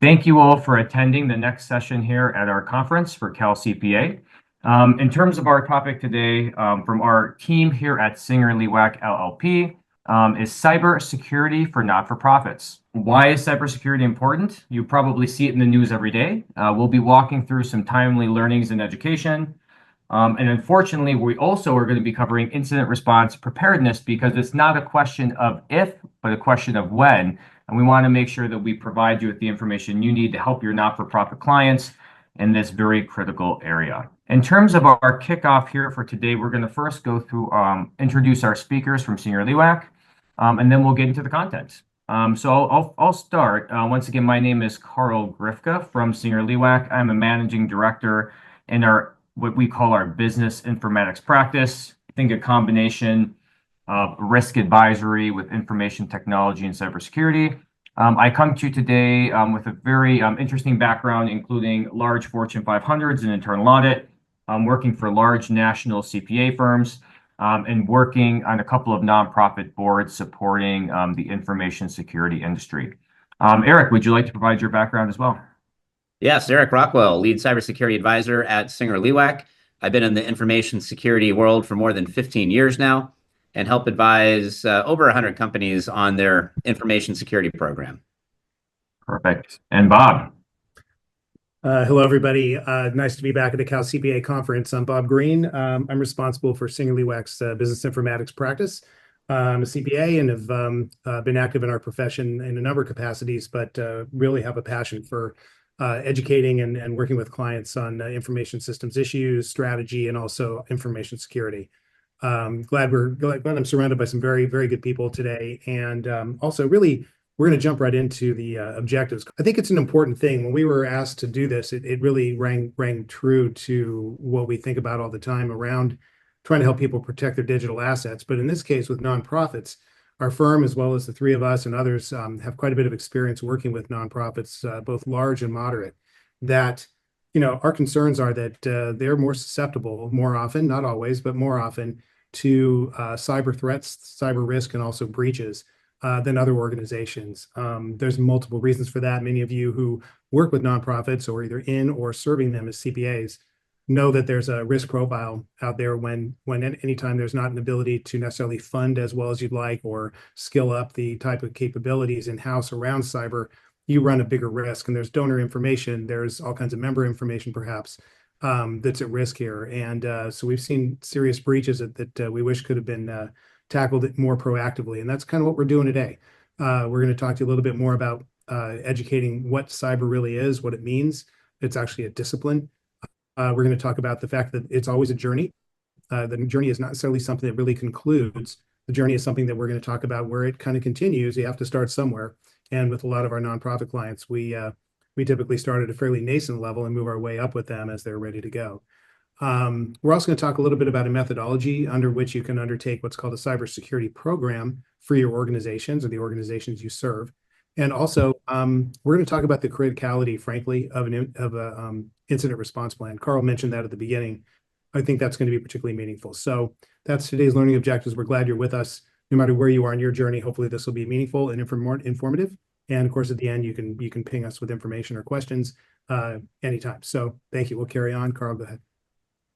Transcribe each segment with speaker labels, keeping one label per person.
Speaker 1: Thank you all for attending the next session here at our conference for CalCPA. In terms of our topic today, from our team here at SingerLewak LLP, is cybersecurity for not-for-profits. Why is cybersecurity important? You probably see it in the news every day. We'll be walking through some timely learnings in education. And unfortunately, we also are going to be covering incident response preparedness because it's not a question of if, but a question of when. And we want to make sure that we provide you with the information you need to help your not-for-profit clients in this very critical area. In terms of our kickoff here for today, we're going to first go through, introduce our speakers from SingerLewak, and then we'll get into the content. So I'll start. Once again, my name is Carl Grifka from SingerLewak. I'm a managing director in what we call our business informatics practice. I think a combination of risk advisory with information technology and cybersecurity. I come to you today with a very interesting background, including large Fortune 500s in internal audit, working for large national CPA firms, and working on a couple of nonprofit boards supporting the information security industry. Eric, would you like to provide your background as well?
Speaker 2: Yes, Eric Rockwell, lead cybersecurity advisor at SingerLewak. I've been in the information security world for more than 15 years now and help advise over 100 companies on their information security program.
Speaker 1: Perfect. And Bob?
Speaker 3: Hello, everybody. Nice to be back at the CalCPA conference. I'm Bob Green. I'm responsible for SingerLewak's business informatics practice. I'm a CPA and have been active in our profession in a number of capacities, but really have a passion for educating and working with clients on information systems issues, strategy, and also information security. Glad I'm surrounded by some very, very good people today. And also really, we're going to jump right into the objectives. I think it's an important thing. When we were asked to do this, it really rang true to what we think about all the time around trying to help people protect their digital assets. But in this case, with nonprofits, our firm, as well as the three of us and others, have quite a bit of experience working with nonprofits, both large and moderate, that our concerns are that they're more susceptible, more often, not always, but more often, to cyber threats, cyber risk, and also breaches than other organizations. There's multiple reasons for that. Many of you who work with nonprofits or either in or serving them as CPAs know that there's a risk profile out there when anytime there's not an ability to necessarily fund as well as you'd like or skill up the type of capabilities in-house around cyber, you run a bigger risk. And there's donor information, there's all kinds of member information perhaps that's at risk here. And so we've seen serious breaches that we wish could have been tackled more proactively. And that's kind of what we're doing today. We're going to talk to you a little bit more about educating what cyber really is, what it means. It's actually a discipline. We're going to talk about the fact that it's always a journey. The journey is not necessarily something that really concludes. The journey is something that we're going to talk about where it kind of continues. You have to start somewhere. And with a lot of our nonprofit clients, we typically start at a fairly nascent level and move our way up with them as they're ready to go. We're also going to talk a little bit about a methodology under which you can undertake what's called a cybersecurity program for your organizations or the organizations you serve. And also, we're going to talk about the criticality, frankly, of an incident response plan. Carl mentioned that at the beginning. I think that's going to be particularly meaningful. So that's today's learning objectives. We're glad you're with us, no matter where you are in your journey. Hopefully, this will be meaningful and informative. And of course, at the end, you can ping us with information or questions anytime. So thank you. We'll carry on. Carl, go ahead.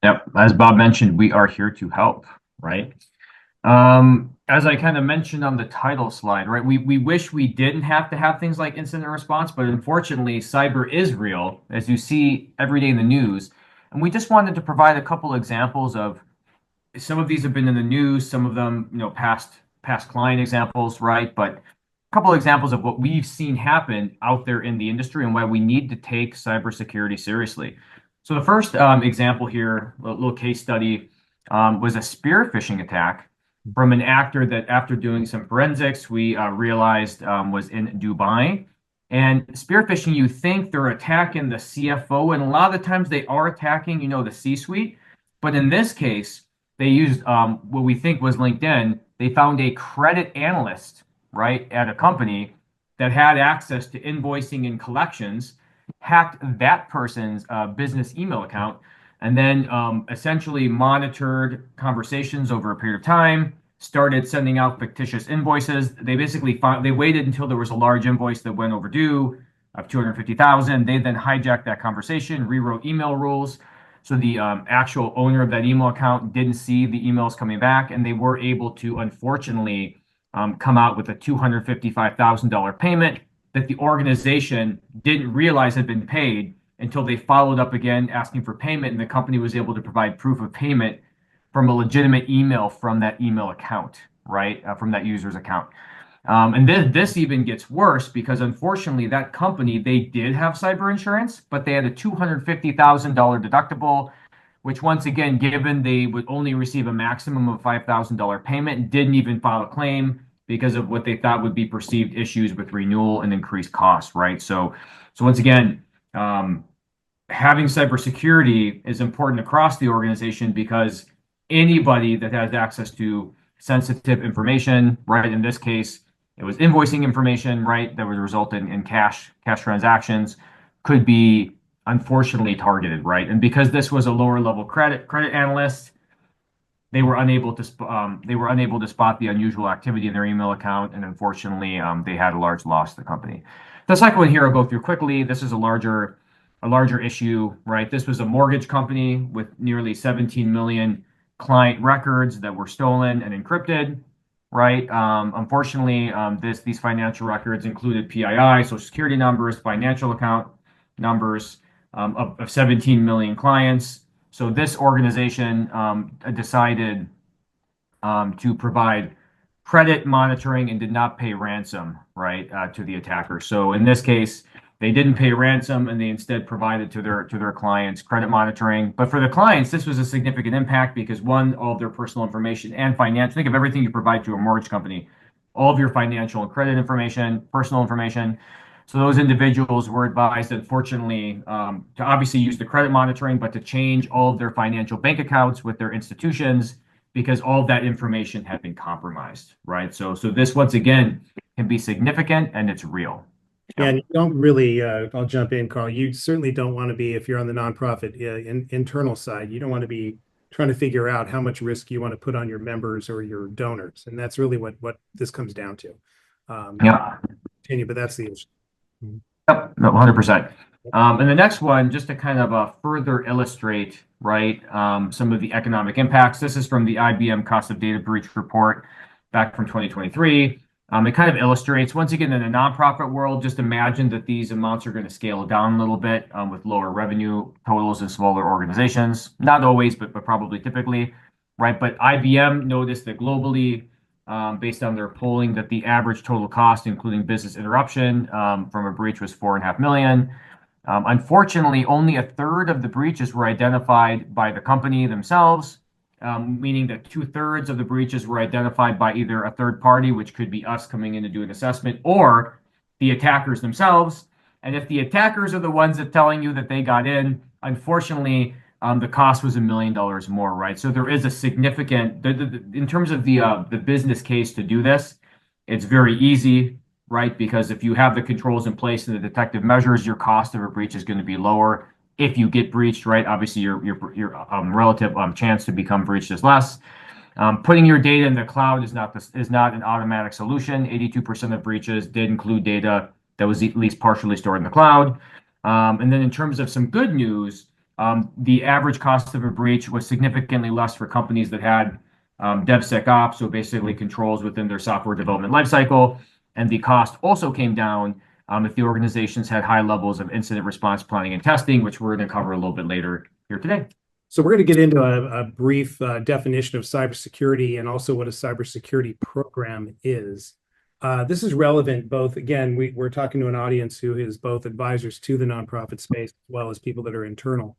Speaker 1: Yep. As Bob mentioned, we are here to help, right? As I kind of mentioned on the title slide, right? We wish we didn't have to have things like incident response, but unfortunately, cyber is real, as you see every day in the news. And we just wanted to provide a couple examples of some of these have been in the news, some of them, past client examples, right? But a couple examples of what we've seen happen out there in the industry and why we need to take cybersecurity seriously. So the first example here, a little case study, was a spear phishing attack from an actor that, after doing some forensics, we realized was in Dubai. And spear phishing, you think they're attacking the CFO, and a lot of the times they are attacking, the C-suite. But in this case, they used what we think was LinkedIn. They found a credit analyst, right, at a company that had access to invoicing and collections, hacked that person's business email account, and then essentially monitored conversations over a period of time, started sending out fictitious invoices. They basically they waited until there was a large invoice that went overdue, of 250,000. They then hijacked that conversation, rewrote email rules. So the actual owner of that email account didn't see the emails coming back, and they were able to, unfortunately, come out with a $255,000 payment that the organization didn't realize had been paid until they followed up again asking for payment, and the company was able to provide proof of payment from a legitimate email from that email account, right? From that user's account. And this even gets worse because unfortunately that company, they did have cyber insurance, but they had a $250,000 deductible, which once again, given they would only receive a maximum of $5,000 payment, didn't even file a claim because of what they thought would be perceived issues with renewal and increased costs, right? So once again, having cybersecurity is important across the organization because anybody that has access to sensitive information, right? In this case, it was invoicing information, right? That would result in cash transactions could be unfortunately targeted, right? And because this was a lower level credit analyst, they were unable to spot the unusual activity in their email account, and unfortunately, they had a large loss to the company. The second one here I'll go through quickly. This is a larger issue, right? This was a mortgage company with nearly 17 million client records that were stolen and encrypted, right? Unfortunately, these financial records included PII, social security numbers, financial account numbers of 17 million clients. So this organization decided to provide credit monitoring and did not pay ransom, right, to the attacker. So in this case, they didn't pay ransom and they instead provided to their clients credit monitoring. But for the clients, this was a significant impact because one, all of their personal information and financial, think of everything you provide to a mortgage company, all of your financial and credit information, personal information. So those individuals were advised, unfortunately, to obviously use the credit monitoring, but to change all of their financial bank accounts with their institutions because all of that information had been compromised, right? So this once again can be significant and it's real.
Speaker 3: Yeah, and you don't really, I'll jump in, Carl. You certainly don't want to be, if you're on the nonprofit internal side, you don't want to be trying to figure out how much risk you want to put on your members or your donors. And that's really what this comes down to.
Speaker 1: Yeah.
Speaker 3: Continue, but that's the issue.
Speaker 1: Yep, no, 100%. And the next one, just to kind of further illustrate, right, some of the economic impacts. This is from the IBM Cost of Data Breach report back from 2023. It kind of illustrates, once again, in the nonprofit world, just imagine that these amounts are going to scale down a little bit with lower revenue totals in smaller organizations. Not always, but probably typically, right? But IBM noticed that globally, based on their polling, that the average total cost, including business interruption from a breach, was $4.5 million. Unfortunately, only a third of the breaches were identified by the company themselves, meaning that 2/3 of the breaches were identified by either a third party, which could be us coming in to do an assessment, or the attackers themselves. And if the attackers are the ones that telling you that they got in, unfortunately, the cost was $1 million more, right? So there is a significant, in terms of the business case to do this, it's very easy, right? Because if you have the controls in place and the detective measures, your cost of a breach is going to be lower. If you get breached, right, obviously your relative chance to become breached is less. Putting your data in the cloud is not an automatic solution. 82% of breaches did include data that was at least partially stored in the cloud. And then in terms of some good news, the average cost of a breach was significantly less for companies that had DevSecOps, so basically controls within their software development lifecycle. And the cost also came down if the organizations had high levels of incident response planning and testing, which we're going to cover a little bit later here today.
Speaker 3: So we're going to get into a brief definition of cybersecurity and also what a cybersecurity program is. This is relevant both, again, we're talking to an audience who is both advisors to the nonprofit space as well as people that are internal.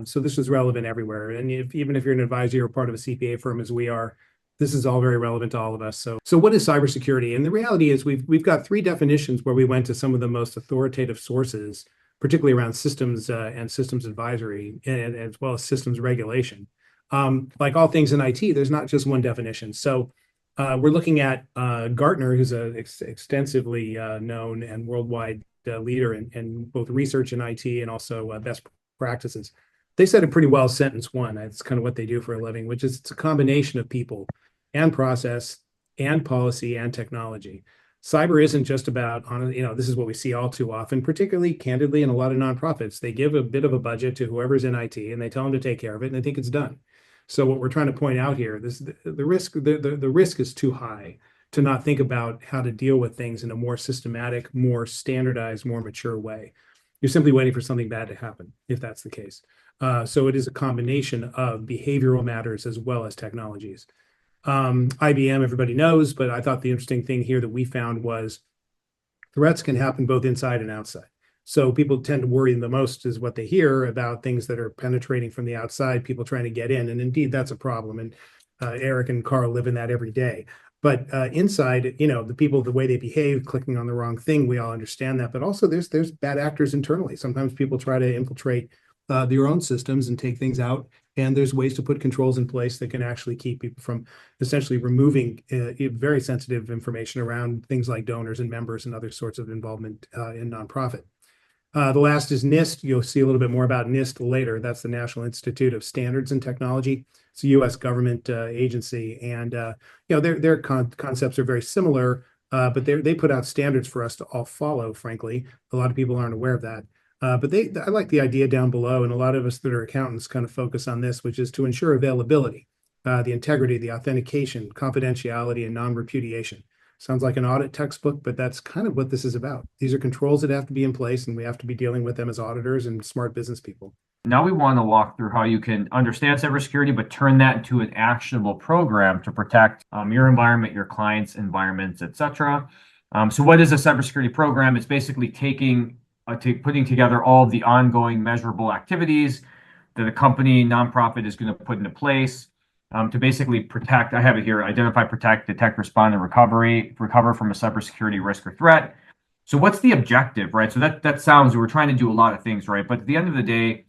Speaker 3: So this is relevant everywhere. And even if you're an advisor or part of a CPA firm as we are, this is all very relevant to all of us. So what is cybersecurity? And the reality is we've got three definitions where we went to some of the most authoritative sources, particularly around systems and systems advisory, and as well as systems regulation. Like all things in IT, there's not just one definition. So we're looking at Gartner, who's an extensively known and worldwide leader in both research in IT and also best practices. They said a pretty well sentence one. That's kind of what they do for a living, which is it's a combination of people and process and policy and technology. Cyber isn't just about, this is what we see all too often, particularly candidly in a lot of nonprofits. They give a bit of a budget to whoever's in IT and they tell them to take care of it and they think it's done. So what we're trying to point out here, the risk is too high to not think about how to deal with things in a more systematic, more standardized, more mature way. You're simply waiting for something bad to happen, if that's the case. So it is a combination of behavioral matters as well as technologies. IBM, everybody knows, but I thought the interesting thing here that we found was threats can happen both inside and outside. So people tend to worry the most is what they hear about things that are penetrating from the outside, people trying to get in. And indeed, that's a problem. And Eric and Carl live in that every day. But inside, the people, the way they behave, clicking on the wrong thing, we all understand that. But also there's bad actors internally. Sometimes people try to infiltrate their own systems and take things out. And there's ways to put controls in place that can actually keep people from essentially removing very sensitive information around things like donors and members and other sorts of involvement in nonprofit. The last is NIST. You'll see a little bit more about NIST later. That's the National Institute of Standards and Technology. It's a U.S. government agency, and their concepts are very similar, but they put out standards for us to all follow. Frankly, a lot of people aren't aware of that. But I like the idea down below, and a lot of us that are accountants kind of focus on this, which is to ensure availability, the integrity, the authentication, confidentiality, and non-repudiation. Sounds like an audit textbook, but that's kind of what this is about. These are controls that have to be in place, and we have to be dealing with them as auditors and smart business people.
Speaker 1: Now we want to walk through how you can understand cybersecurity, but turn that into an actionable program to protect your environment, your clients' environments, etc. So what is a cybersecurity program? It's basically putting together all of the ongoing measurable activities that a company, nonprofit is going to put into place to basically protect. I have it here: identify, protect, detect, respond, and recover from a cybersecurity risk or threat. So what's the objective, right? So that sounds, we're trying to do a lot of things, right? But at the end of the day,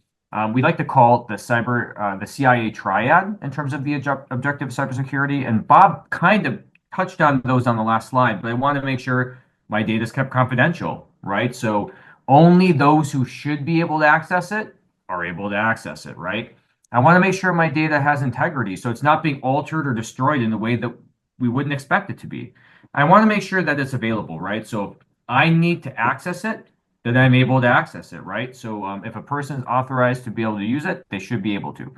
Speaker 1: we like to call it the CIA triad in terms of the objective of cybersecurity. And Bob kind of touched on those on the last slide, but I want to make sure my data is kept confidential, right? So only those who should be able to access it are able to access it, right? I want to make sure my data has integrity, so it's not being altered or destroyed in the way that we wouldn't expect it to be. I want to make sure that it's available, right? So if I need to access it, then I'm able to access it, right? So if a person is authorized to be able to use it, they should be able to.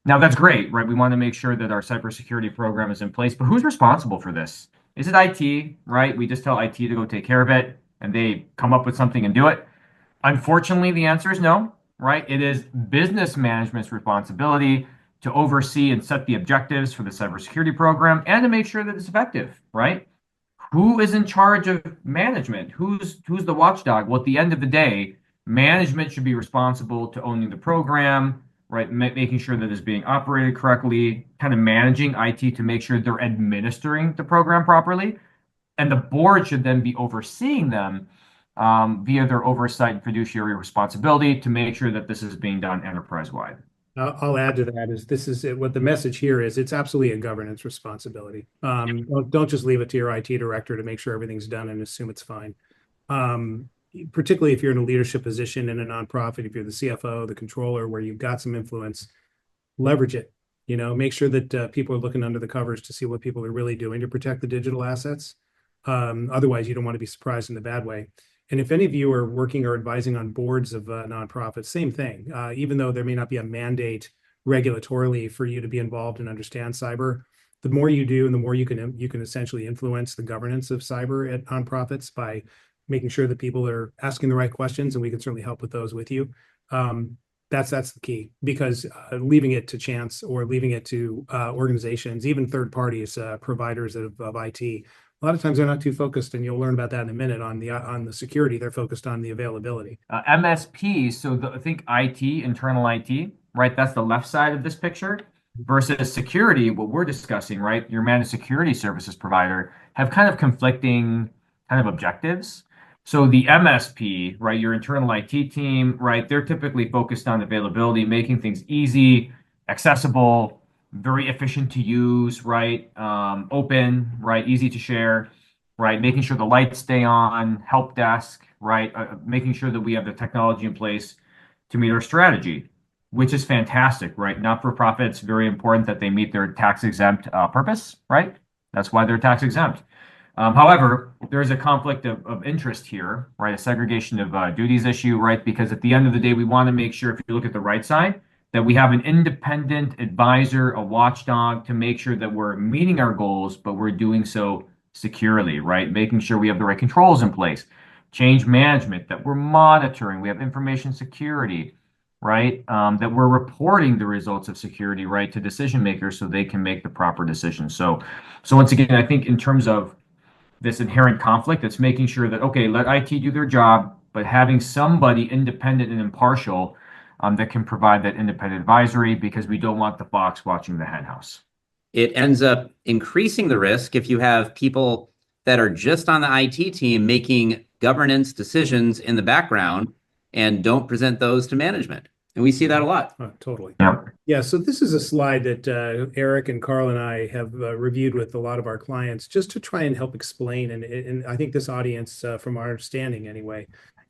Speaker 1: Now that's great, right? We want to make sure that our cybersecurity program is in place, but who's responsible for this? Is it IT, right? We just tell IT to go take care of it, and they come up with something and do it. Unfortunately, the answer is no, right? It is business management's responsibility to oversee and set the objectives for the cybersecurity program and to make sure that it's effective, right? Who is in charge of management? Who's the watchdog? Well, at the end of the day, management should be responsible to owning the program, right? Making sure that it's being operated correctly, kind of managing IT to make sure they're administering the program properly. And the board should then be overseeing them via their oversight and fiduciary responsibility to make sure that this is being done enterprise-wide.
Speaker 3: I'll add to that is what the message here is. It's absolutely a governance responsibility. Don't just leave it to your IT director to make sure everything's done and assume it's fine. Particularly if you're in a leadership position in a nonprofit, if you're the CFO, the controller, where you've got some influence, leverage it. Make sure that people are looking under the covers to see what people are really doing to protect the digital assets. Otherwise, you don't want to be surprised in the bad way. And if any of you are working or advising on boards of nonprofits, same thing. Even though there may not be a mandate regulatorily for you to be involved and understand cyber, the more you do and the more you can essentially influence the governance of cyber at nonprofits by making sure that people are asking the right questions, and we can certainly help with those with you. That's the key, because leaving it to chance or leaving it to organizations, even third parties, providers of IT, a lot of times they're not too focused, and you'll learn about that in a minute on the security. They're focused on the availability.
Speaker 1: MSPs, so think IT, internal IT, right? That's the left side of this picture versus security, what we're discussing, right? Your managed security services provider have kind of conflicting kind of objectives. So the MSP, right, your internal IT team, right, they're typically focused on availability, making things easy, accessible, very efficient to use, right? Open, right? Easy to share, right? Making sure the lights stay on, help desk, right? Making sure that we have the technology in place to meet our strategy, which is fantastic, right? Not-for-profits, very important that they meet their tax-exempt purpose, right? That's why they're tax-exempt. However, there is a conflict of interest here, right? A segregation of duties issue, right? Because at the end of the day, we want to make sure, if you look at the right side, that we have an independent advisor, a watchdog to make sure that we're meeting our goals, but we're doing so securely, right? Making sure we have the right controls in place, change management, that we're monitoring, we have information security, right? That we're reporting the results of security, right, to decision makers so they can make the proper decisions. So once again, I think in terms of this inherent conflict, it's making sure that, okay, let IT do their job, but having somebody independent and impartial that can provide that independent advisory, because we don't want the fox watching the henhouse.
Speaker 2: It ends up increasing the risk if you have people that are just on the IT team making governance decisions in the background and don't present those to management. And we see that a lot.
Speaker 3: Oh, totally.
Speaker 1: Yeah.
Speaker 3: Yeah, so this is a slide that Eric and Carl and I have reviewed with a lot of our clients just to try and help explain. And I think this audience, from our understanding anyway,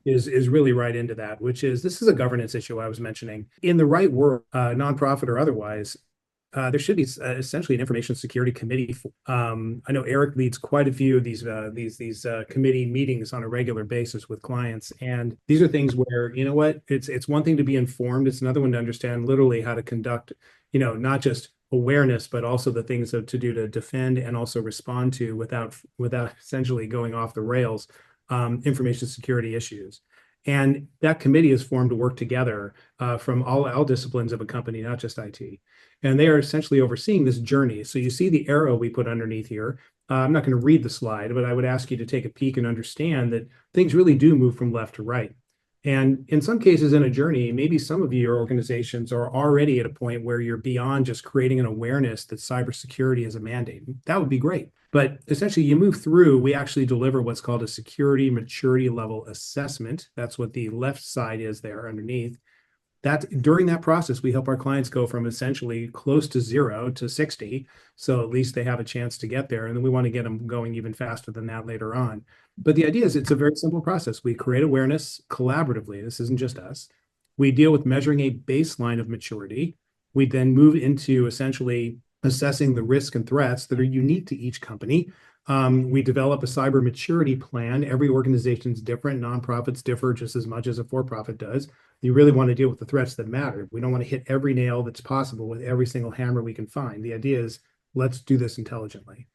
Speaker 3: is really right into that, which is this is a governance issue I was mentioning. In the right world, nonprofit or otherwise, there should be essentially an information security committee. I know Eric leads quite a few of these committee meetings on a regular basis with clients, and these are things where, you know what, it's one thing to be informed, it's another one to understand literally how to conduct, not just awareness, but also the things to do to defend and also respond to without essentially going off the rails, information security issues. And that committee is formed to work together from all disciplines of a company, not just IT. And they are essentially overseeing this journey. So you see the arrow we put underneath here. I'm not going to read the slide, but I would ask you to take a peek and understand that things really do move from left to right. And in some cases in a journey, maybe some of your organizations are already at a point where you're beyond just creating an awareness that cybersecurity is a mandate. That would be great. But essentially, you move through, we actually deliver what's called a security maturity level assessment. That's what the left side is there underneath. During that process, we help our clients go from essentially close to 0 to 60. So at least they have a chance to get there. And then we want to get them going even faster than that later on. But the idea is it's a very simple process. We create awareness collaboratively. This isn't just us. We deal with measuring a baseline of maturity. We then move into essentially assessing the risk and threats that are unique to each company. We develop a cyber maturity plan. Every organization is different. Nonprofits differ just as much as a for-profit does. You really want to deal with the threats that matter. We don't want to hit every nail that's possible with every single hammer we can find. The idea is let's do this intelligently.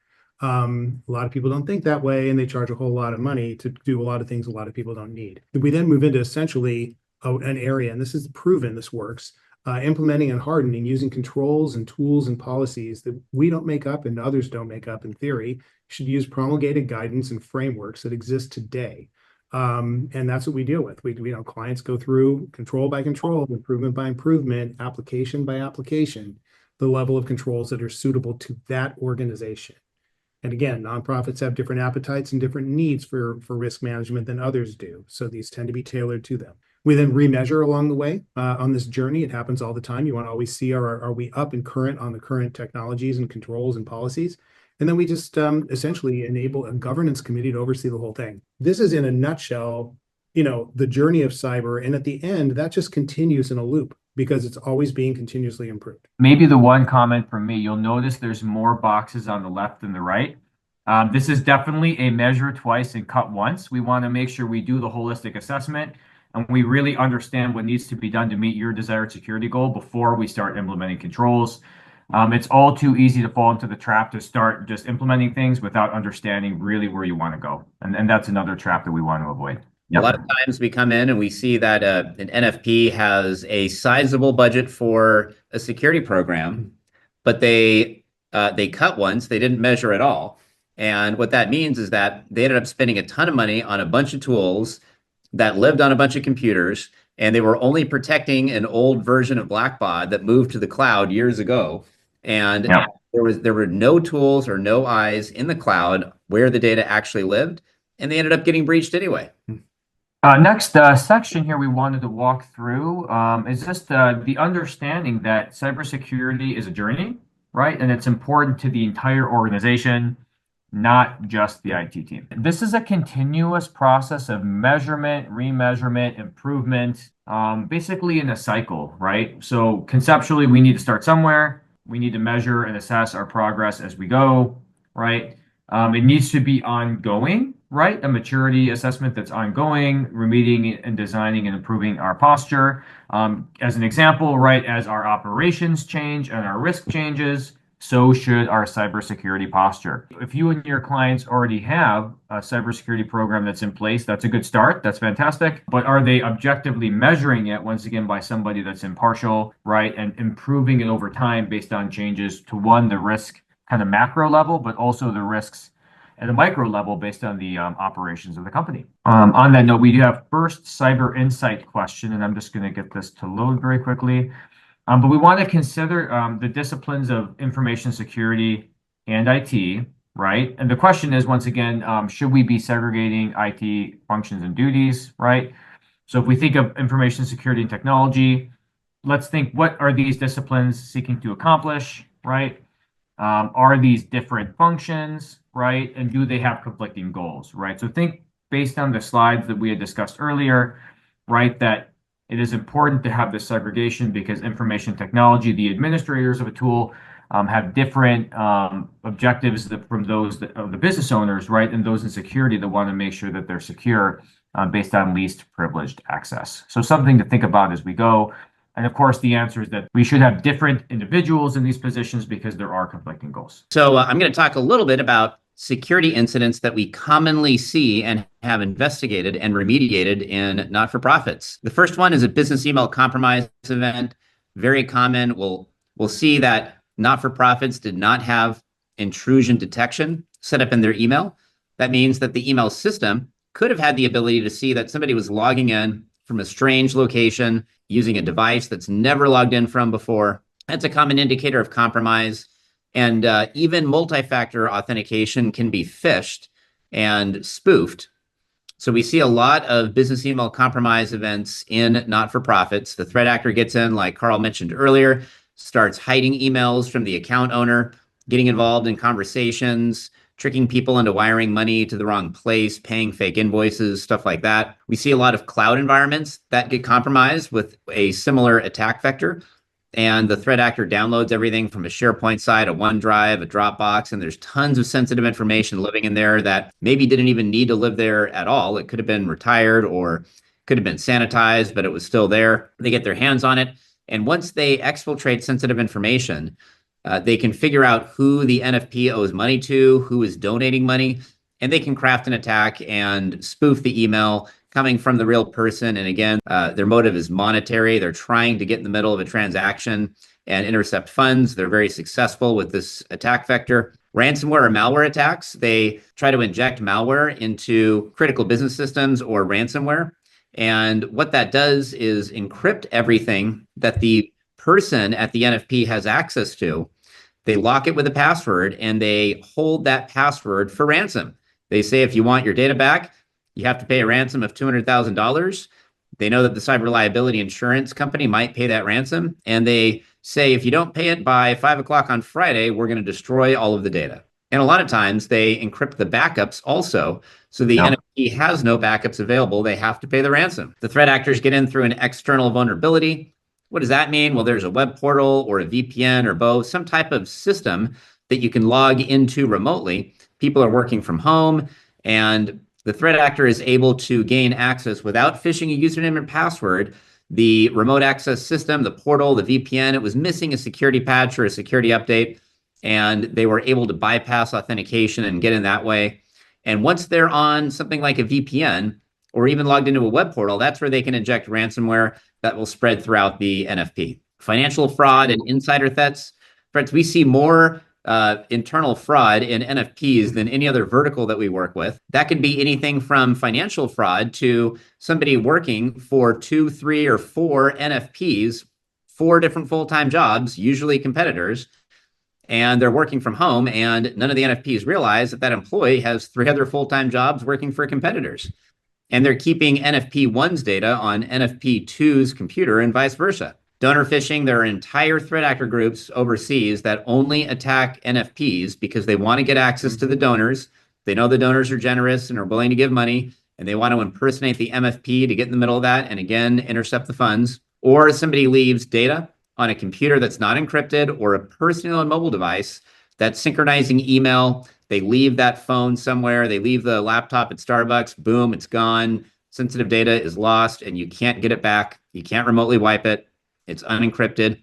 Speaker 3: A lot of people don't think that way, and they charge a whole lot of money to do a lot of things a lot of people don't need. We then move into essentially an area, and this is proven this works, implementing and hardening using controls and tools and policies that we don't make up and others don't make up in theory. Should use promulgated guidance and frameworks that exist today. And that's what we deal with. Clients go through control by control, improvement by improvement, application by application, the level of controls that are suitable to that organization. And again, nonprofits have different appetites and different needs for risk management than others do. So these tend to be tailored to them. We then remeasure along the way on this journey. It happens all the time. You want to always see, are we up and current on the current technologies and controls and policies? And then we just essentially enable a governance committee to oversee the whole thing. This is in a nutshell, the journey of cyber. And at the end, that just continues in a loop because it's always being continuously improved.
Speaker 1: Maybe the one comment from me, you'll notice there's more boxes on the left than the right. This is definitely a measure twice and cut once. We want to make sure we do the holistic assessment and we really understand what needs to be done to meet your desired security goal before we start implementing controls. It's all too easy to fall into the trap to start just implementing things without understanding really where you want to go. And that's another trap that we want to avoid.
Speaker 2: Yep. A lot of times we come in and we see that an NFP has a sizable budget for a security program, but they cut once, they didn't measure at all. And what that means is that they ended up spending a ton of money on a bunch of tools that lived on a bunch of computers, and they were only protecting an old version of Blackbaud that moved to the cloud years ago. And yeah, there were no tools or no eyes in the cloud where the data actually lived, and they ended up getting breached anyway.
Speaker 1: Next section here we wanted to walk through is just the understanding that cybersecurity is a journey, right? And it's important to the entire organization, not just the IT team. This is a continuous process of measurement, remeasurement, improvement, basically in a cycle, right? So conceptually, we need to start somewhere. We need to measure and assess our progress as we go, right? It needs to be ongoing, right? A maturity assessment that's ongoing, remediating and designing and improving our posture. As an example, right, as our operations change and our risk changes, so should our cybersecurity posture. If you and your clients already have a cybersecurity program that's in place, that's a good start. That's fantastic. But are they objectively measuring it, once again, by somebody that's impartial, right, and improving it over time based on changes to one, the risk kind of macro level, but also the risks at a micro level based on the operations of the company. On that note, we do have first cyber insight question, and I'm just going to get this to load very quickly. But we want to consider the disciplines of information security and IT, right? And the question is, once again, should we be segregating IT functions and duties, right? So if we think of information security and technology, let's think, what are these disciplines seeking to accomplish, right? Are these different functions, right? And do they have conflicting goals, right? So think based on the slides that we had discussed earlier, right, that it is important to have this segregation because information technology, the administrators of a tool, have different objectives from those of the business owners, right? And those in security that want to make sure that they're secure based on least privileged access. So something to think about as we go. And of course, the answer is that we should have different individuals in these positions because there are conflicting goals.
Speaker 2: So I'm going to talk a little bit about security incidents that we commonly see and have investigated and remediated in not-for-profits. The first one is a business email compromise event. Very common. We'll see that not-for-profits did not have intrusion detection set up in their email. That means that the email system could have had the ability to see that somebody was logging in from a strange location using a device that's never logged in from before. That's a common indicator of compromise. And even multi-factor authentication can be phished and spoofed. So we see a lot of business email compromise events in not-for-profits. The threat actor gets in, like Carl mentioned earlier, starts hiding emails from the account owner, getting involved in conversations, tricking people into wiring money to the wrong place, paying fake invoices, stuff like that. We see a lot of cloud environments that get compromised with a similar attack vector. And the threat actor downloads everything from a SharePoint site, a OneDrive, a Dropbox, and there's tons of sensitive information living in there that maybe didn't even need to live there at all. It could have been retired or could have been sanitized, but it was still there. They get their hands on it. And once they exfiltrate sensitive information, they can figure out who the NFP owes money to, who is donating money, and they can craft an attack and spoof the email coming from the real person. And again, their motive is monetary. They're trying to get in the middle of a transaction and intercept funds. They're very successful with this attack vector. Ransomware or malware attacks, they try to inject malware into critical business systems or ransomware. And what that does is encrypt everything that the person at the NFP has access to. They lock it with a password and they hold that password for ransom. They say, if you want your data back, you have to pay a ransom of $200,000. They know that the cyber liability insurance company might pay that ransom. And they say, if you don't pay it by 5 o'clock on Friday, we're going to destroy all of the data. And a lot of times they encrypt the backups also. So the NFP has no backups available. They have to pay the ransom. The threat actors get in through an external vulnerability. What does that mean? Well, there's a web portal or a VPN or both, some type of system that you can log into remotely. People are working from home and the threat actor is able to gain access without phishing a username and password. The remote access system, the portal, the VPN, it was missing a security patch or a security update, and they were able to bypass authentication and get in that way. And once they're on something like a VPN or even logged into a web portal, that's where they can inject ransomware that will spread throughout the NFP. Financial fraud and insider threats, we see more internal fraud in NFPs than any other vertical that we work with. That could be anything from financial fraud to somebody working for 2, 3, or 4 NFPs, 4 different full-time jobs, usually competitors, and they're working from home, and none of the NFPs realize that that employee has 3 other full-time jobs working for competitors. And they're keeping NFP1's data on NFP2's computer and vice versa. Donor phishing, there are entire threat actor groups overseas that only attack NFPs because they want to get access to the donors. They know the donors are generous and are willing to give money, and they want to impersonate the MFP to get in the middle of that and again, intercept the funds. Or somebody leaves data on a computer that's not encrypted or a personal and mobile device that's synchronizing email. They leave that phone somewhere, they leave the laptop at Starbucks, boom, it's gone. Sensitive data is lost and you can't get it back. You can't remotely wipe it. It's unencrypted.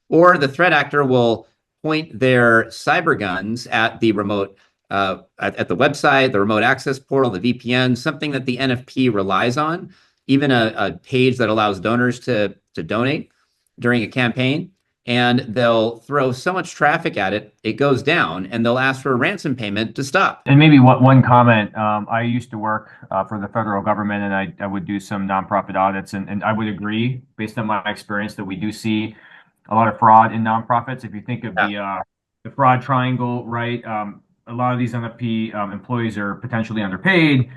Speaker 2: Or the threat actor will point their cyber guns at the remote, at the website, the remote access portal, the VPN, something that the NFP relies on, even a page that allows donors to donate during a campaign. And they'll throw so much traffic at it, it goes down, and they'll ask for a ransom payment to stop.
Speaker 1: And maybe one comment. I used to work for the federal government, and I would do some nonprofit audits, and I would agree, based on my experience, that we do see a lot of fraud in nonprofits. If you think of the fraud triangle, right? A lot of these NFP employees are potentially underpaid.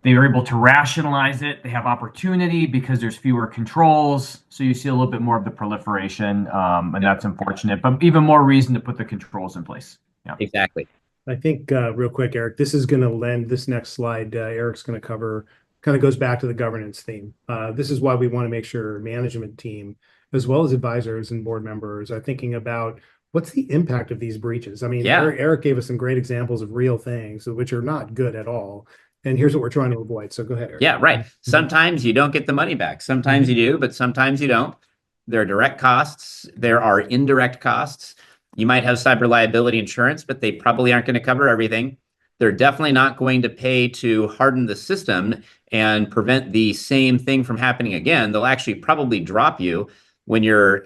Speaker 1: They are able to rationalize it. They have opportunity because there's fewer controls. So you see a little bit more of the proliferation, and that's unfortunate, but even more reason to put the controls in place. Yeah,
Speaker 2: exactly.
Speaker 3: I think real quick, Eric, this is going to lend this next slide. Eric's going to cover, kind of goes back to the governance theme. This is why we want to make sure management team, as well as advisors and board members, are thinking about what's the impact of these breaches. I mean, Eric gave us some great examples of real things, which are not good at all. And here's what we're trying to avoid. So go ahead, Eric.
Speaker 2: Yeah, right. Sometimes you don't get the money back. Sometimes you do, but sometimes you don't. There are direct costs. There are indirect costs. You might have cyber liability insurance, but they probably aren't going to cover everything. They're definitely not going to pay to harden the system and prevent the same thing from happening again. They'll actually probably drop you when your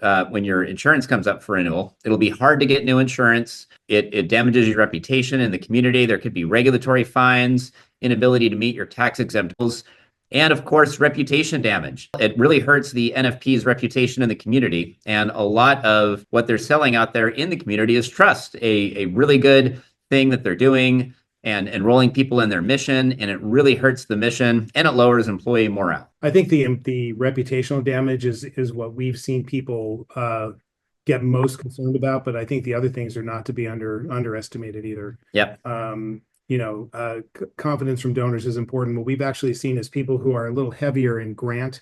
Speaker 2: insurance comes up for renewal. It'll be hard to get new insurance. It damages your reputation in the community. There could be regulatory fines, inability to meet your tax exempt goals, and of course, reputation damage. It really hurts the NFP's reputation in the community. And a lot of what they're selling out there in the community is trust, a really good thing that they're doing and enrolling people in their mission. And it really hurts the mission and it lowers employee morale.
Speaker 3: I think the reputational damage is what we've seen people get most concerned about. But I think the other things are not to be underestimated either.
Speaker 2: Yep.
Speaker 3: Confidence from donors is important. What we've actually seen is people who are a little heavier in grant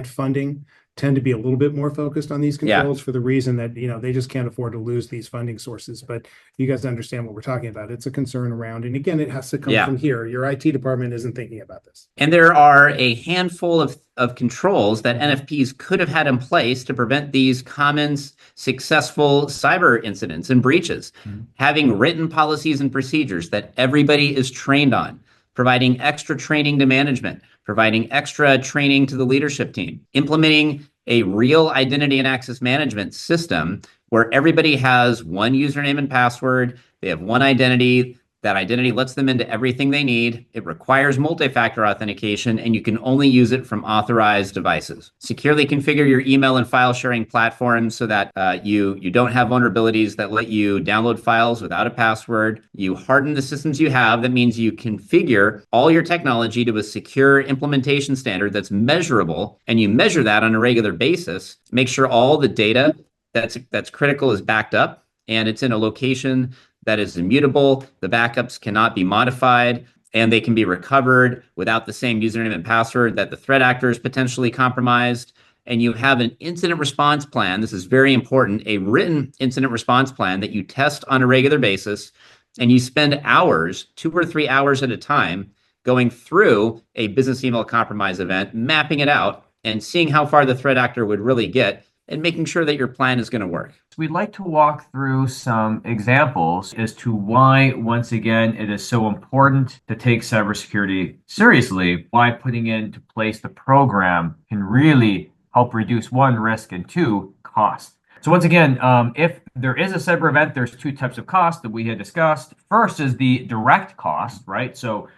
Speaker 3: funding tend to be a little bit more focused on these controls for the reason that, they just can't afford to lose these funding sources. But you guys understand what we're talking about. It's a concern around, and again, it has to come from here. Your IT department isn't thinking about this.
Speaker 2: And there are a handful of controls that NFPs could have had in place to prevent these common successful cyber incidents and breaches. Having written policies and procedures that everybody is trained on, providing extra training to management, providing extra training to the leadership team, implementing a real identity and access management system where everybody has one username and password, they have one identity. That identity lets them into everything they need. It requires multi-factor authentication, and you can only use it from authorized devices. Securely configure your email and file sharing platforms so that you don't have vulnerabilities that let you download files without a password. You harden the systems you have. That means you configure all your technology to a secure implementation standard that's measurable, and you measure that on a regular basis. Make sure all the data that's critical is backed up, and it's in a location that is immutable. The backups cannot be modified, and they can be recovered without the same username and password that the threat actor is potentially compromised. And you have an incident response plan. This is very important, a written incident response plan that you test on a regular basis, and you spend hours, 2 or 3 hours at a time, going through a business email compromise event, mapping it out, and seeing how far the threat actor would really get, and making sure that your plan is going to work.
Speaker 1: We'd like to walk through some examples as to why, once again, it is so important to take cybersecurity seriously, why putting into place the program can really help reduce, 1, risk, and 2, cost. So once again, if there is a cyber event, there's 2 types of costs that we had discussed. First is the direct cost, right? So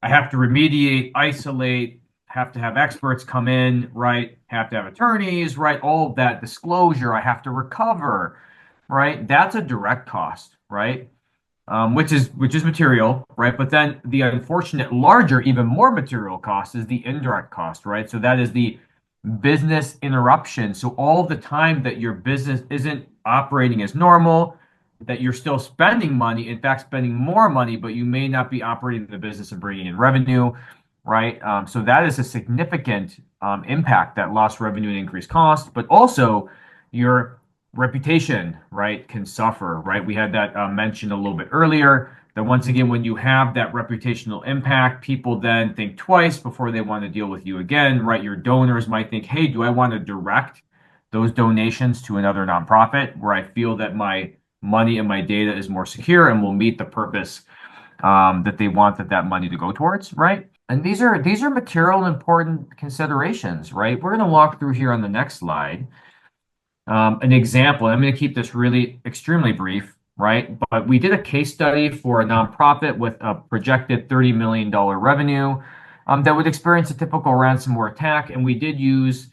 Speaker 1: I have to remediate, isolate, have to have experts come in, right? Have to have attorneys, right? All of that disclosure, I have to recover, right? That's a direct cost, right? Which is material, right? But then the unfortunate, larger, even more material cost is the indirect cost, right? So that is the business interruption. So all the time that your business isn't operating as normal, that you're still spending money, in fact, spending more money, but you may not be operating the business and bringing in revenue, right? So that is a significant impact, that lost revenue and increased cost, but also your reputation, right, can suffer, right? We had that mentioned a little bit earlier. That once again, when you have that reputational impact, people then think twice before they want to deal with you again, right? Your donors might think, hey, do I want to direct those donations to another nonprofit where I feel that my money and my data is more secure and will meet the purpose that they want that money to go towards, right? And these are material and important considerations, right? We're going to walk through here on the next slide an example. I'm going to keep this really extremely brief, right? But we did a case study for a nonprofit with a projected $30 million revenue that would experience a typical ransomware attack. And we did use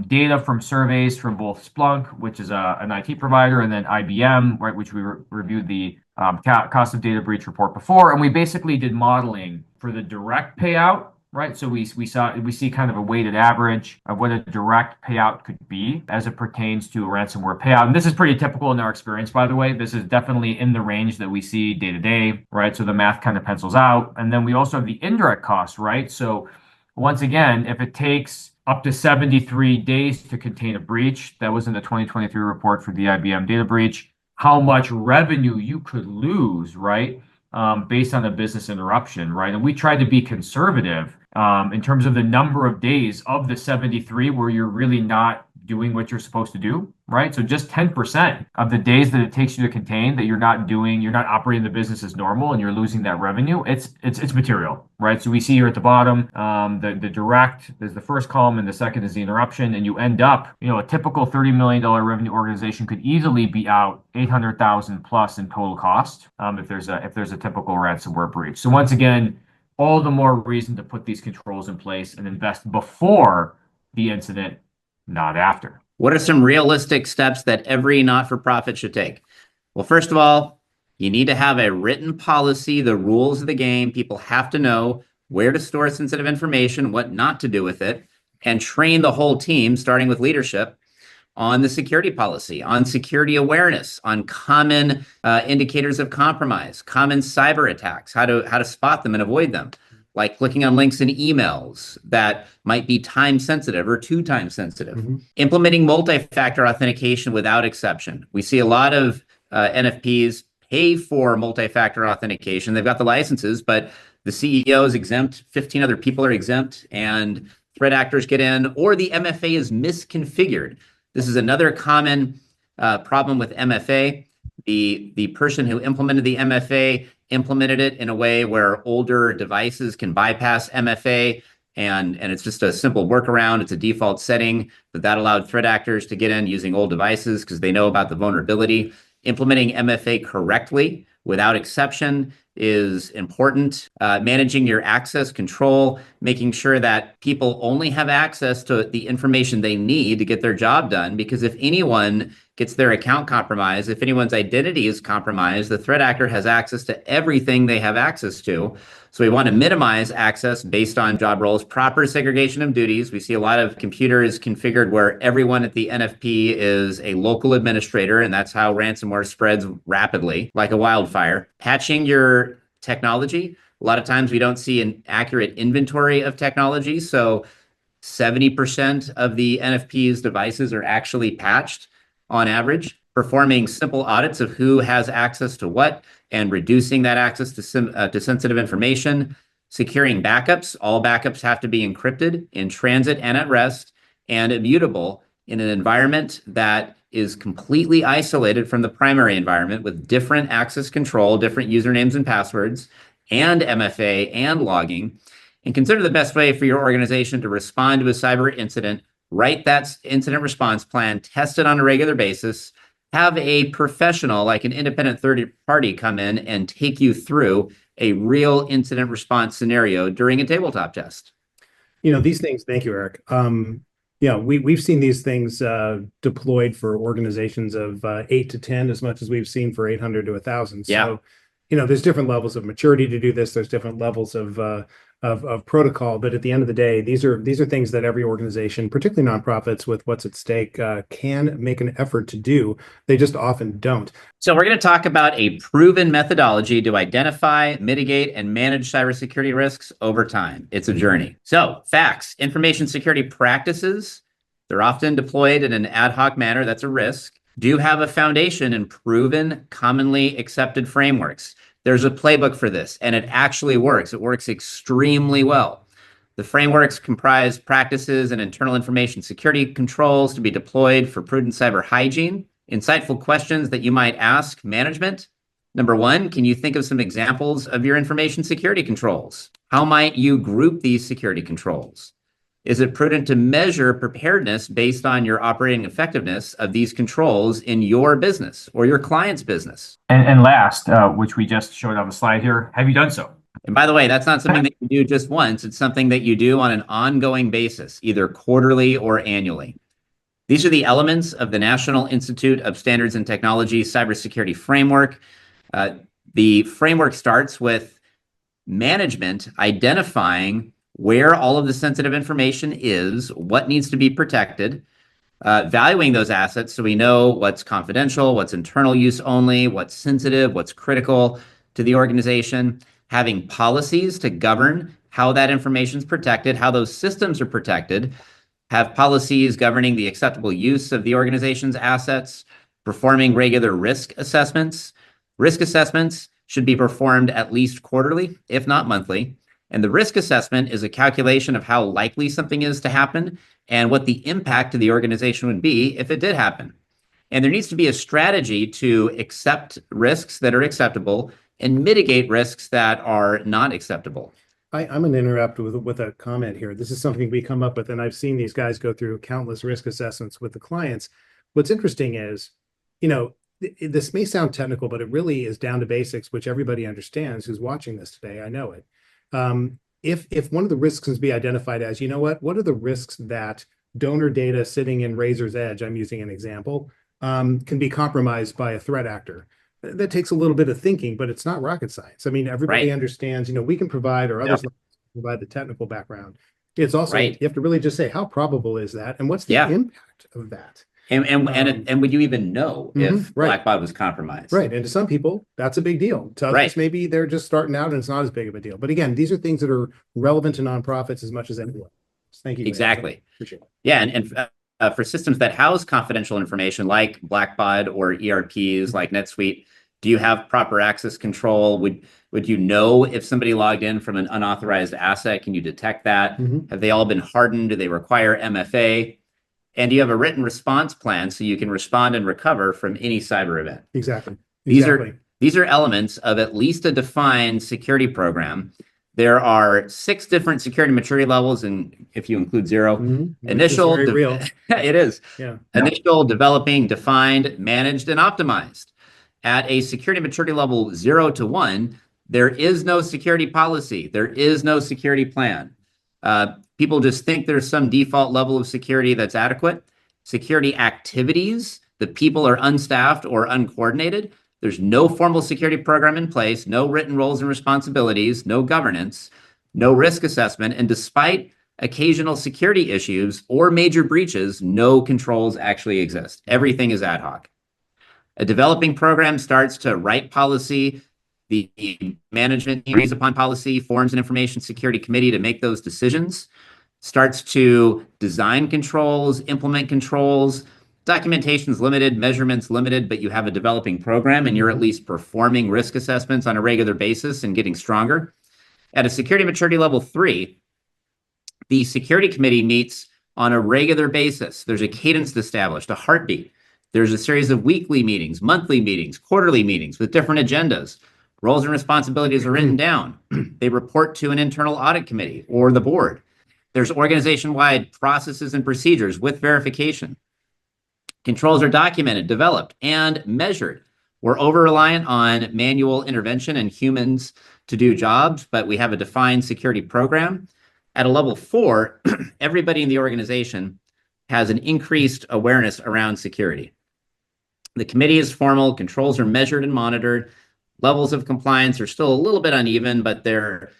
Speaker 1: data from surveys from both Splunk, which is an IT provider, and then IBM, right, which we reviewed the cost of data breach report before. And we basically did modeling for the direct payout, right? So we see kind of a weighted average of what a direct payout could be as it pertains to a ransomware payout. And this is pretty typical in our experience, by the way. This is definitely in the range that we see day to day, right? So the math kind of pencils out. And then we also have the indirect costs, right? So once again, if it takes up to 73 days to contain a breach, that was in the 2023 report for the IBM data breach, how much revenue you could lose, right? Based on a business interruption, right? And we tried to be conservative in terms of the number of days of the 73 where you're really not doing what you're supposed to do, right? So just 10% of the days that it takes you to contain that you're not operating the business as normal and you're losing that revenue, it's material, right? So we see here at the bottom, the direct is the first column and the second is the interruption, and you end up, a typical $30 million revenue organization could easily be out 800,000 plus in total cost if there's a typical ransomware breach. So once again, all the more reason to put these controls in place and invest before the incident, not after.
Speaker 2: What are some realistic steps that every not-for-profit should take? Well, first of all, you need to have a written policy, the rules of the game. People have to know where to store sensitive information, what not to do with it, and train the whole team, starting with leadership, on the security policy, on security awareness, on common indicators of compromise, common cyber attacks, how to spot them and avoid them, like clicking on links in emails that might be time sensitive or too time sensitive. Mm-hmm. Implementing multi-factor authentication without exception. We see a lot of NFPs pay for multi-factor authentication. They've got the licenses, but the CEO is exempt, 15 other people are exempt, and threat actors get in, or the MFA is misconfigured. This is another common problem with MFA. The person who implemented the MFA implemented it in a way where older devices can bypass MFA, and it's just a simple workaround. It's a default setting that allowed threat actors to get in using old devices because they know about the vulnerability. Implementing MFA correctly without exception is important. Managing your access control, making sure that people only have access to the information they need to get their job done. Because if anyone gets their account compromised, if anyone's identity is compromised, the threat actor has access to everything they have access to. So we want to minimize access based on job roles, proper segregation of duties. We see a lot of computers configured where everyone at the NFP is a local administrator, and that's how ransomware spreads rapidly, like a wildfire. Patching your technology. A lot of times we don't see an accurate inventory of technology. So 70% of the NFP's devices are actually patched on average. Performing simple audits of who has access to what and reducing that access to sensitive information. Securing backups. All backups have to be encrypted in transit and at rest and immutable in an environment that is completely isolated from the primary environment with different access control, different usernames and passwords, and MFA and logging. And consider the best way for your organization to respond to a cyber incident. Write that incident response plan, test it on a regular basis, have a professional like an independent third party come in and take you through a real incident response scenario during a tabletop test.
Speaker 3: These things, thank you, Eric. We've seen these things deployed for organizations of 8 to 10, as much as we've seen for 800 to 1,000.
Speaker 2: Yeah.
Speaker 3: So, there's different levels of maturity to do this. There's different levels of protocol, but at the end of the day, these are things that every organization, particularly nonprofits with what's at stake, can make an effort to do. They just often don't.
Speaker 2: So we're going to talk about a proven methodology to identify, mitigate, and manage cybersecurity risks over time. It's a journey. So facts, information security practices, they're often deployed in an ad hoc manner. That's a risk. Do you have a foundation in proven, commonly accepted frameworks? There's a playbook for this, and it actually works. It works extremely well. The frameworks comprise practices and internal information security controls to be deployed for prudent cyber hygiene. Insightful questions that you might ask management. Number one, can you think of some examples of your information security controls? How might you group these security controls? Is it prudent to measure preparedness based on your operating effectiveness of these controls in your business or your client's business?
Speaker 1: And last, which we just showed on the slide here, have you done so?
Speaker 2: And by the way, that's not something that you do just once. It's something that you do on an ongoing basis, either quarterly or annually. These are the elements of the National Institute of Standards and Technology Cybersecurity Framework. The framework starts with management identifying where all of the sensitive information is, what needs to be protected, valuing those assets so we know what's confidential, what's internal use only, what's sensitive, what's critical to the organization, having policies to govern how that information is protected, how those systems are protected, have policies governing the acceptable use of the organization's assets, performing regular risk assessments. Risk assessments should be performed at least quarterly, if not monthly. And the risk assessment is a calculation of how likely something is to happen and what the impact to the organization would be if it did happen. And there needs to be a strategy to accept risks that are acceptable and mitigate risks that are not acceptable.
Speaker 3: I'm going to interrupt with a comment here. This is something we come up with, and I've seen these guys go through countless risk assessments with the clients. What's interesting is, this may sound technical, but it really is down to basics, which everybody understands who's watching this today. I know it. If one of the risks is be identified as, what are the risks that donor data sitting in Razor's Edge, I'm using an example, can be compromised by a threat actor? That takes a little bit of thinking, but it's not rocket science. I mean, everybody understands, we can provide, or others provide the technical background. It's also, you have to really just say, how probable is that? And what's the impact of that?
Speaker 2: And would you even know if Blackbaud was compromised?
Speaker 3: Right. And to some people, that's a big deal. To others, maybe they're just starting out and it's not as big of a deal. But again, these are things that are relevant to nonprofits as much as anyone. Thank you.
Speaker 2: Exactly.
Speaker 3: Appreciate it.
Speaker 2: Yeah. And for systems that house confidential information like Blackbaud or ERPs like NetSuite, do you have proper access control? Would you know if somebody logged in from an unauthorized asset? Can you detect that? Have they all been hardened? Do they require MFA? And do you have a written response plan so you can respond and recover from any cyber event?
Speaker 3: Exactly.
Speaker 2: These are elements of at least a defined security program. There are 6 different security maturity levels, and if you include 0, initial,
Speaker 3: very real.
Speaker 2: It is.
Speaker 3: Yeah.
Speaker 2: Initial, developing, defined, managed, and optimized. At a security maturity level 0 to 1, there is no security policy. There is no security plan. People just think there's some default level of security that's adequate. Security activities, the people are unstaffed or uncoordinated. There's no formal security program in place, no written roles and responsibilities, no governance, no risk assessment, and despite occasional security issues or major breaches, no controls actually exist. Everything is ad hoc. A developing program starts to write policy. The management team agrees upon policy, forms an information security committee to make those decisions, starts to design controls, implement controls. Documentation is limited, measurements limited, but you have a developing program and you're at least performing risk assessments on a regular basis and getting stronger. At a security maturity level 3, the security committee meets on a regular basis. There's a cadence established, a heartbeat. There's a series of weekly meetings, monthly meetings, quarterly meetings with different agendas. Roles and responsibilities are written down. They report to an internal audit committee or the board. There's organization-wide processes and procedures with verification. Controls are documented, developed, and measured. We're over-reliant on manual intervention and humans to do jobs, but we have a defined security program. At a level 4, everybody in the organization has an increased awareness around security. The committee is formal, controls are measured and monitored. Levels of compliance are still a little bit uneven, but they're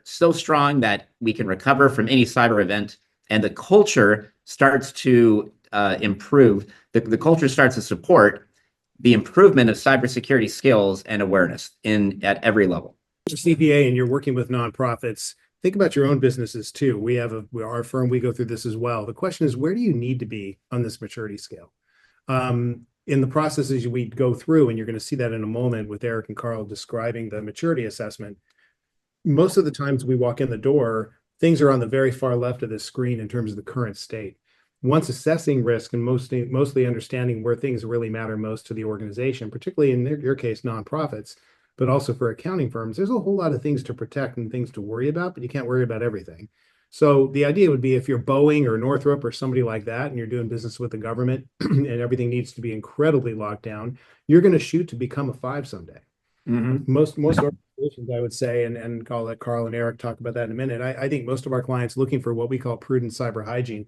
Speaker 2: so strong that we can recover from any cyber event. And the culture starts to improve. The culture starts to support the improvement of cybersecurity skills and awareness at every level.
Speaker 3: CPA, and you're working with nonprofits. Think about your own businesses too. Our firm, we go through this as well. The question is, where do you need to be on this maturity scale? In the processes we go through, and you're going to see that in a moment with Eric and Carl describing the maturity assessment, most of the times we walk in the door, things are on the very far left of the screen in terms of the current state. Once assessing risk and mostly understanding where things really matter most to the organization, particularly in your case, nonprofits, but also for accounting firms, there's a whole lot of things to protect and things to worry about, but you can't worry about everything. So the idea would be if you're Boeing or Northrop or somebody like that, and you're doing business with the government and everything needs to be incredibly locked down, you're going to shoot to become a 5 someday. Most organizations, I would say, and I'll let Carl and Eric talk about that in a minute. I think most of our clients looking for what we call prudent cyber hygiene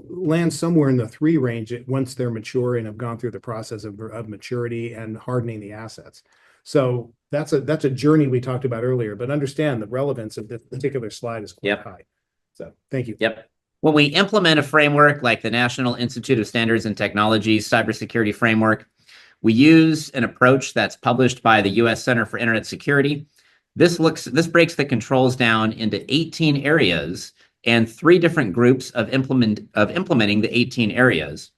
Speaker 3: land somewhere in the 3 range once they're mature and have gone through the process of maturity and hardening the assets. So that's a journey we talked about earlier, but understand the relevance of this particular slide is quite high. So thank you.
Speaker 2: Yep. When we implement a framework like the National Institute of Standards and Technology Cybersecurity Framework, we use an approach that's published by the U.S. Center for Internet Security. This breaks the controls down into 18 areas and 3 different groups of implementing the 18 areas.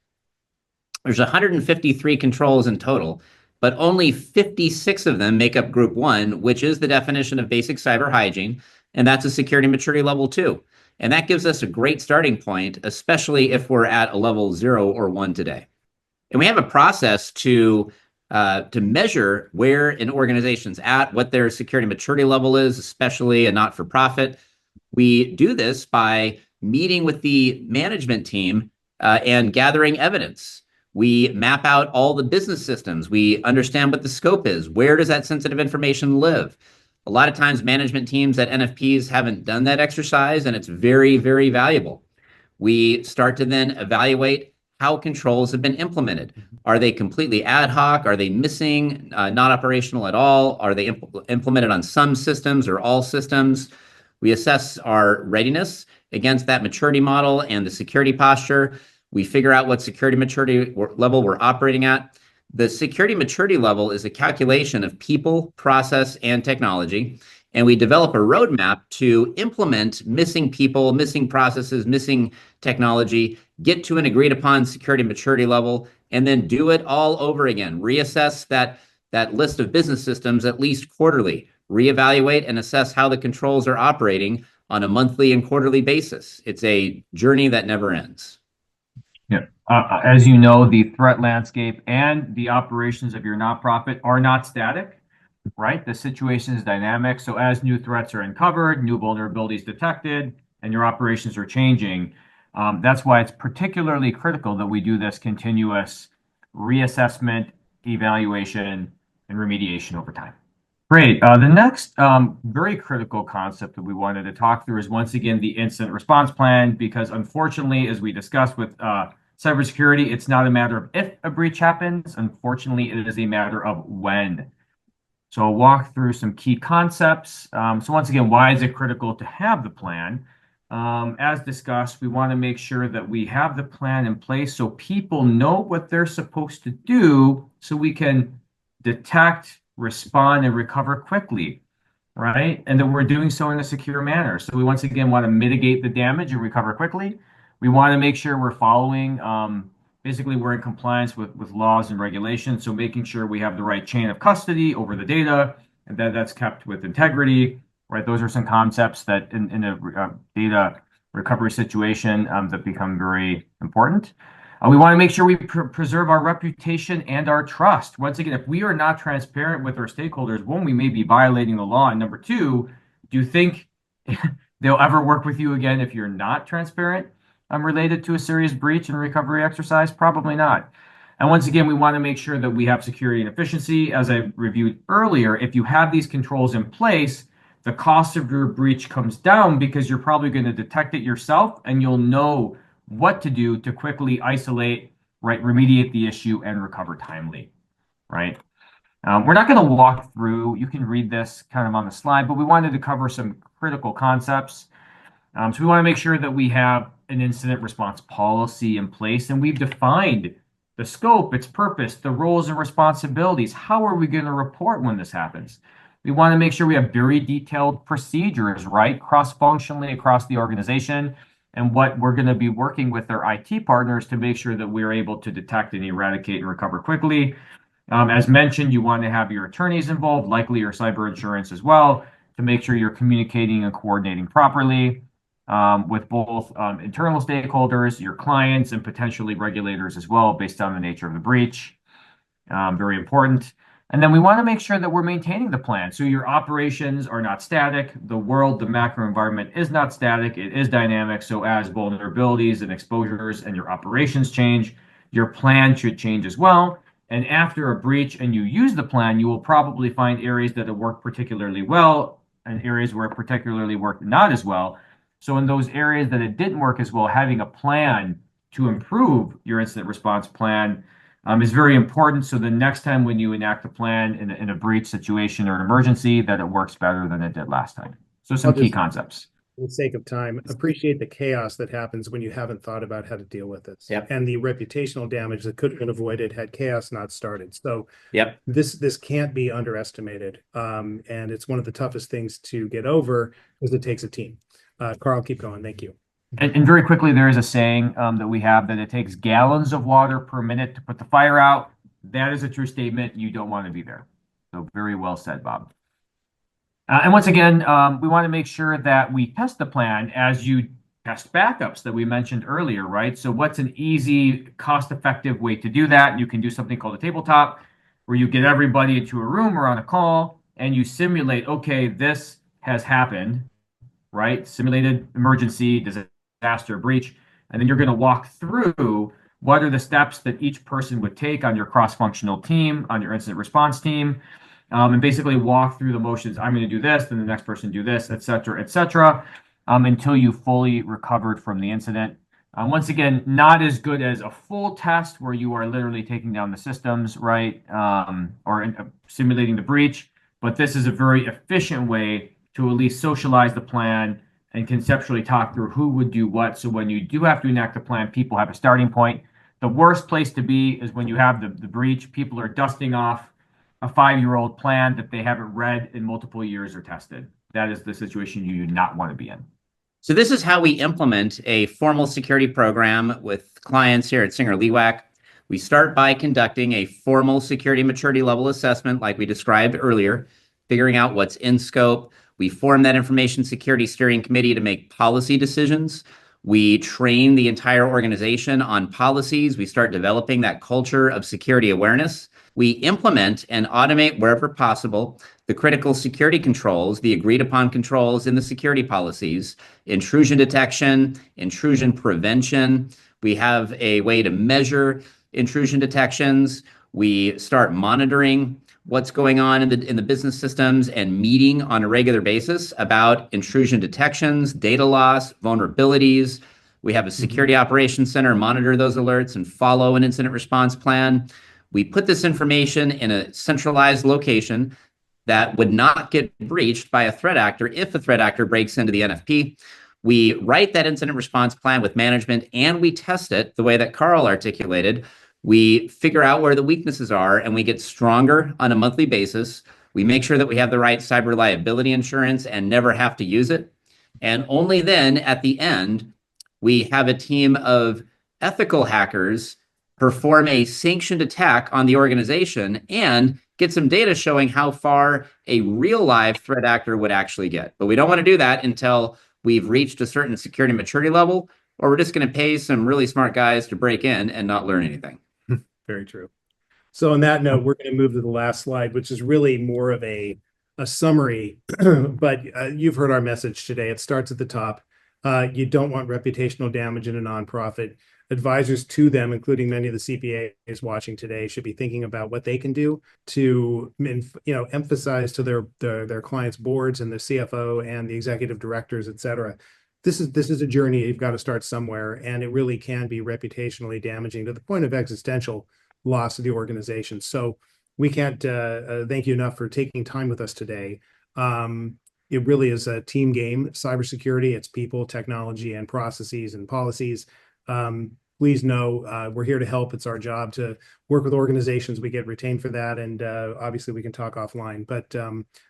Speaker 2: There's 153 controls in total, but only 56 of them make up group 1, which is the definition of basic cyber hygiene, and that's a security maturity level 2. And that gives us a great starting point, especially if we're at a level 0 or 1 today. And we have a process to measure where an organization's at, what their security maturity level is, especially a not-for-profit. We do this by meeting with the management team and gathering evidence. We map out all the business systems. We understand what the scope is. Where does that sensitive information live? A lot of times management teams at NFPs haven't done that exercise, and it's very, very valuable. We start to then evaluate how controls have been implemented. Are they completely ad hoc? Are they missing, not operational at all? Are they implemented on some systems or all systems? We assess our readiness against that maturity model and the security posture. We figure out what security maturity level we're operating at. The security maturity level is a calculation of people, process, and technology. And we develop a roadmap to implement missing people, missing processes, missing technology, get to an agreed upon security maturity level, and then do it all over again. Reassess that list of business systems at least quarterly. Reevaluate and assess how the controls are operating on a monthly and quarterly basis. It's a journey that never ends.
Speaker 1: Yeah. As you know, the threat landscape and the operations of your nonprofit are not static, right? The situation is dynamic. So as new threats are uncovered, new vulnerabilities detected, and your operations are changing, that's why it's particularly critical that we do this continuous reassessment, evaluation, and remediation over time. Great. The next very critical concept that we wanted to talk through is, once again, the incident response plan, because unfortunately, as we discussed with cybersecurity, it's not a matter of if a breach happens. Unfortunately, it is a matter of when. So I'll walk through some key concepts. So once again, why is it critical to have the plan? As discussed, we want to make sure that we have the plan in place so people know what they're supposed to do so we can detect, respond, and recover quickly, right? And that we're doing so in a secure manner. So we once again want to mitigate the damage and recover quickly. We want to make sure we're following, basically we're in compliance with laws and regulations. So making sure we have the right chain of custody over the data and that's kept with integrity, right? Those are some concepts that in a data recovery situation that become very important. We want to make sure we preserve our reputation and our trust. Once again, if we are not transparent with our stakeholders, one, we may be violating the law. And number 2, do you think they'll ever work with you again if you're not transparent related to a serious breach and recovery exercise? Probably not. And once again, we want to make sure that we have security and efficiency. As I reviewed earlier, if you have these controls in place, the cost of your breach comes down because you're probably going to detect it yourself and you'll know what to do to quickly isolate, right, remediate the issue and recover timely, right? We're not going to walk through, you can read this kind of on the slide, but we wanted to cover some critical concepts. So we want to make sure that we have an incident response policy in place and we've defined the scope, its purpose, the roles and responsibilities. How are we going to report when this happens? We want to make sure we have very detailed procedures, right, cross-functionally across the organization. and what we're going to be working with their IT partners to make sure that we're able to detect and eradicate and recover quickly. As mentioned, you want to have your attorneys involved, likely your cyber insurance as well, to make sure you're communicating and coordinating properly with both internal stakeholders, your clients, and potentially regulators as well, based on the nature of the breach. Very important. And then we want to make sure that we're maintaining the plan. So your operations are not static. The world, the macro environment is not static. It is dynamic. So as vulnerabilities and exposures and your operations change, your plan should change as well. And after a breach and you use the plan, you will probably find areas that have worked particularly well and areas where it particularly worked not as well. So in those areas that it didn't work as well, having a plan to improve your incident response plan is very important. So the next time when you enact a plan in a breach situation or an emergency, that it works better than it did last time. So some key concepts.
Speaker 3: For the sake of time, appreciate the chaos that happens when you haven't thought about how to deal with this.
Speaker 2: Yep.
Speaker 3: And the reputational damage that could have been avoided had chaos not started. So
Speaker 2: Yep.
Speaker 3: this can't be underestimated. And it's one of the toughest things to get over because it takes a team. Carl, keep going. Thank you.
Speaker 1: And very quickly, there is a saying that we have that it takes gallons of water per minute to put the fire out. That is a true statement. You don't want to be there. So very well said, Bob. And once again, we want to make sure that we test the plan as you test backups that we mentioned earlier, right? So what's an easy, cost-effective way to do that? You can do something called a tabletop, where you get everybody into a room or on a call, and you simulate, okay, this has happened, right? Simulated emergency, disaster, breach, and then you're going to walk through what are the steps that each person would take on your cross-functional team, on your incident response team, and basically walk through the motions. I'm going to do this, then the next person do this, et cetera, until you fully recovered from the incident. Once again, not as good as a full test where you are literally taking down the systems, right, or simulating the breach, but this is a very efficient way to at least socialize the plan and conceptually talk through who would do what. So when you do have to enact a plan, people have a starting point. The worst place to be is when you have the breach. People are dusting off a 5-year-old plan that they haven't read in multiple years or tested. That is the situation you do not want to be in.
Speaker 2: So this is how we implement a formal security program with clients here at SingerLewak. We start by conducting a formal security maturity level assessment like we described earlier, figuring out what's in scope. We form that information security steering committee to make policy decisions. We train the entire organization on policies. We start developing that culture of security awareness. We implement and automate wherever possible the critical security controls, the agreed upon controls in the security policies, intrusion detection, intrusion prevention. We have a way to measure intrusion detections. We start monitoring what's going on in the business systems and meeting on a regular basis about intrusion detections, data loss, vulnerabilities. We have a security operations center monitor those alerts and follow an incident response plan. We put this information in a centralized location that would not get breached by a threat actor if a threat actor breaks into the NFP. We write that incident response plan with management and we test it the way that Carl articulated. We figure out where the weaknesses are and we get stronger on a monthly basis. We make sure that we have the right cyber liability insurance and never have to use it. And only then at the end, we have a team of ethical hackers perform a sanctioned attack on the organization and get some data showing how far a real live threat actor would actually get. But we don't want to do that until we've reached a certain security maturity level, or we're just going to pay some really smart guys to break in and not learn anything.
Speaker 3: Very true. So on that note, we're going to move to the last slide, which is really more of a summary, but you've heard our message today. It starts at the top. You don't want reputational damage in a nonprofit. Advisors to them, including many of the CPAs watching today, should be thinking about what they can do to, emphasize to their clients' boards and the CFO and the executive directors, et cetera. This is a journey. You've got to start somewhere, and it really can be reputationally damaging to the point of existential loss of the organization. So we can't thank you enough for taking time with us today. It really is a team game. Cybersecurity, it's people, technology, and processes and policies. please know we're here to help. It's our job to work with organizations. We get retained for that, and obviously we can talk offline. But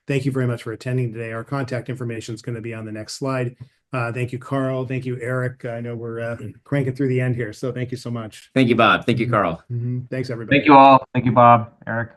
Speaker 3: thank you very much for attending today. Our contact information is going to be on the next slide. Thank you, Carl. Thank you, Eric. I know we're cranking through the end here, so thank you so much.
Speaker 2: Thank you, Bob. Thank you, Carl.
Speaker 3: Thanks, everybody.
Speaker 1: Thank you all. Thank you, Bob, Eric.